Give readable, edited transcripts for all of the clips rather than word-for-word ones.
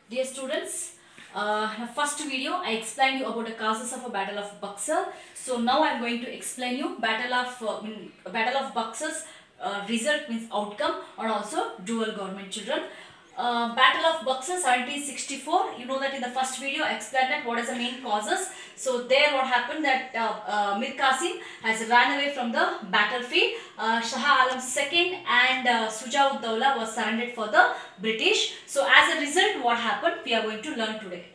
Dear students, in the first video I explained you about the causes of a battle of Buxar. So now I am going to explain you battle of Buxar's result means outcome, or also dual government children. Battle of Buxar 1764. You know that in the first video I explained that what is the main causes. So there what happened that Mir Qasim has ran away from the battlefield. Shah Alam II and Shuja-ud-Dawla was surrendered for the British. So as a result, what happened we are going to learn today.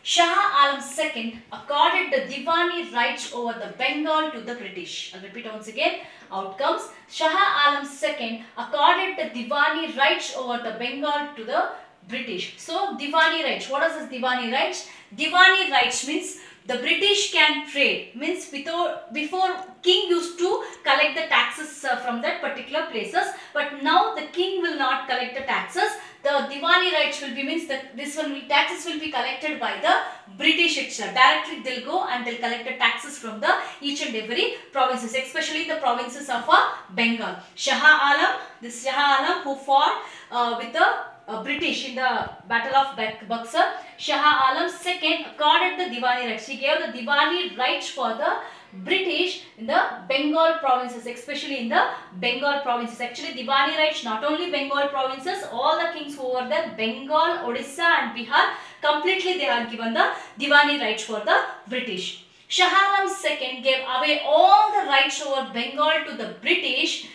Shah Alam II accorded the Diwani rights over the Bengal to the British. I'll repeat once again. Outcomes. Shah Alam II accorded the Diwani rights over the Bengal to the British. So Diwani rights. What is this Diwani rights? Diwani rights means the British can trade. Means before king used to collect the taxes from that particular places, but now the king will not collect the taxes. The Diwani rights will be means that taxes will be collected by the British itself. Directly they'll go and they'll collect the taxes from the each and every provinces, especially the provinces of Bengal. This Shah Alam who fought with the British in the Battle of Buxar. Shah Alam II accorded the Diwani rights. He gave the Diwani rights for the British in the Bengal provinces, especially in the Bengal provinces. Actually, Diwani rights not only Bengal provinces, all the kings who were there, Bengal, Odisha and Bihar, completely they are given the Diwani rights for the British. Shah Alam II gave away all the rights over Bengal to the British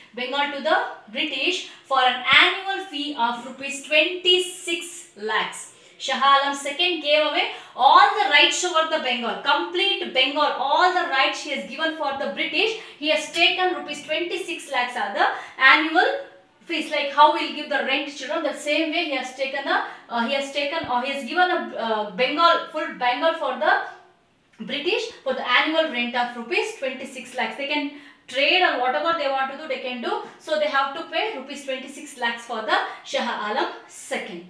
for an annual fee of rupees 26 lakhs. Shah Alam II gave away all the rights over the Bengal, complete Bengal, all the rights he has given for the British. He has taken rupees 26 lakhs as the annual fees. Like how we will give the rent children, the same way he has given a full Bengal for the British for the annual rent of rupees 26 lakhs. They can trade or whatever they want to do, they can do. So they have to pay rupees 26 lakhs for the Shah Alam II.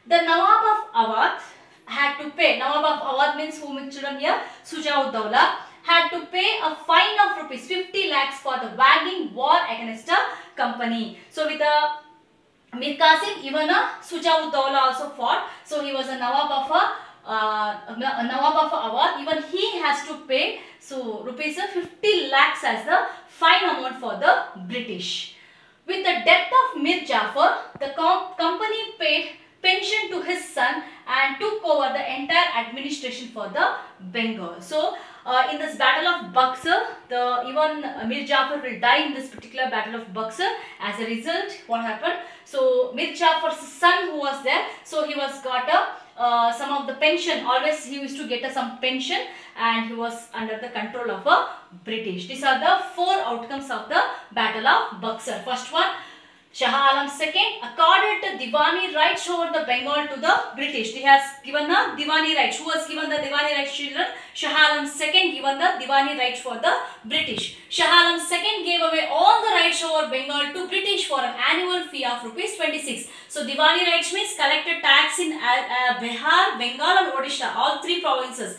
The Nawab of Awadh had to pay. Nawab of Awadh means whom children here? Shuja-ud-Dawla had to pay a fine of rupees 50 lakhs for the waging war against a company. So with the Mir Qasim, even Shuja-ud-Dawla also fought. So he was a Nawab of Awadh. Even he has to pay rupees 50 lakhs as the fine amount for the British. With the death of Mir Jafar, the company paid pension to his son and took over the entire administration for the Bengal. So in this battle of Buxar, even Mir Jafar will die in this particular battle of Buxar. As a result, what happened? So Mir Jafar's son who was there, so he was got some of the pension. Always he used to get some pension, and he was under the control of a British. These are the four outcomes of the battle of Buxar. First one, Shah Alam II accorded the Diwani rights over the Bengal to the British. He has given the Diwani rights. Who was given the Diwani rights, children? Shah Alam II given the Diwani rights for the British. Shah Alam II gave away all the rights over Bengal to British for an annual fee of rupees 26. So Diwani rights means collected tax in Bihar, Bengal and Odisha, all three provinces.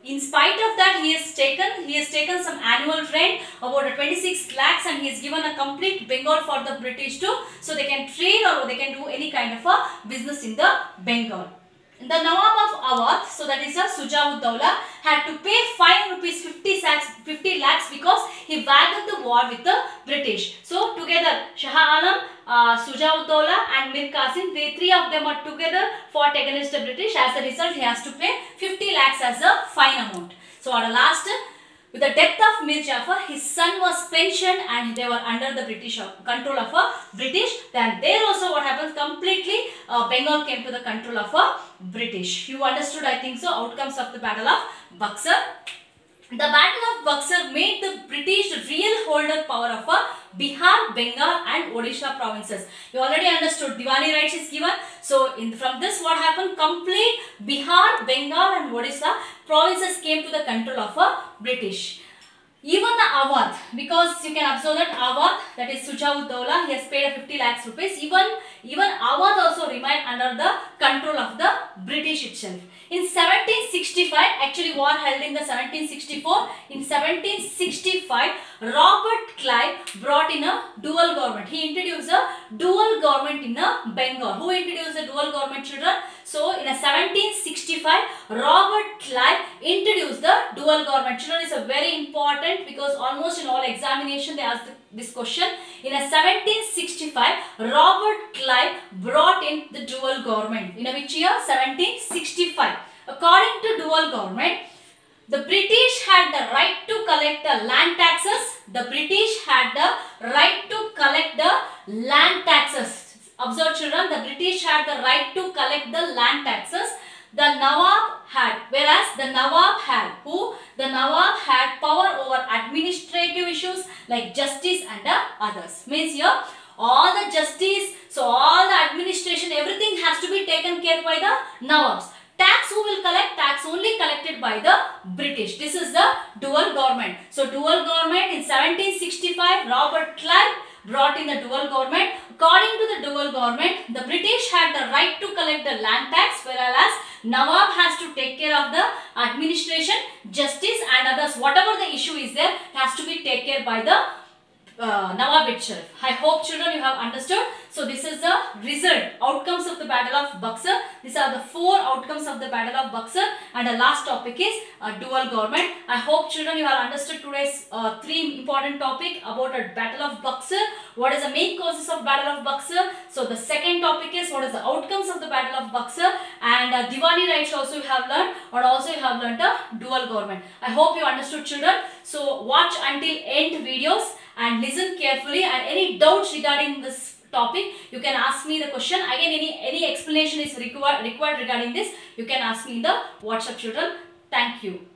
In spite of that, he has taken some annual rent about 26 lakhs, and he has given a complete Bengal for the British too, so they can trade or they can do any kind of a business in the Bengal. The Nawab of Awadh, so that is a Shuja-ud-Dawla, had to pay fine rupees 50 lakhs because he waged the war with the British. So together, Shah Alam, Shuja-ud-Dawla and Mir Qasim, they three of them are together fought against the British. As a result, he has to pay 50 lakhs as a fine amount. So at the last, with the death of Mir Jafar, his son was pensioned and they were under the British control of a British. Then there also what happens, completely Bengal came to the control of a British. You understood, I think so, outcomes of the battle of Buxar. The battle of Buxar made the British the real holder power of Bihar, Bengal and Odisha provinces. You already understood Diwani rights is given. So from this what happened, complete Bihar, Bengal and Odisha provinces came to the control of British. Even the Awadh, because you can observe that Awadh, that is Shuja-ud-Dawla, he has paid 50 lakhs rupees. Even Awadh also remained under the control of the British itself. In 1765, actually war held in the 1764. In 1765, Robert Clive brought in a dual government. He introduced a dual government in Bengal. Who introduced the dual government, children? So in a 1765, Robert Clive introduced the dual government. Children, is a very important because almost in all examination they ask this question. In a 1765, Robert Clive brought in the dual government. In which year? 1765. According to dual government, the British had the right to collect the land taxes. The British had the right to collect the land taxes. Observe children, the British had the right to collect the land taxes. The Nawab had, whereas the Nawab had, who? The Nawab had power over administrative issues like justice and others. Means here, all the justice, so all the administration, everything has to be taken care by the Nawabs. Tax who will collect? Tax only collected by the British. This is the dual government. So dual government in 1765, Robert Clive brought in the dual government. According to the dual government, the British had the right to collect the land tax, whereas Nawab has to take care of the administration, justice and others. Whatever the issue is there, has to be taken care by the Nawab itself. I hope children you have understood. So this is the result, outcomes of the Battle of Buxar. These are the 4 outcomes of the Battle of Buxar, and the last topic is dual government. I hope children you have understood today's 3 important topic about a Battle of Buxar. What is the main causes of Battle of Buxar? So the second topic is what is the outcomes of the Battle of Buxar, and Diwani rights also you have learned, or also you have learned a dual government. I hope you understood children. So watch until end videos and listen carefully, and any doubts regarding this topic you can ask me the question. Again, any explanation is required regarding this, you can ask me in the WhatsApp children. Thank you.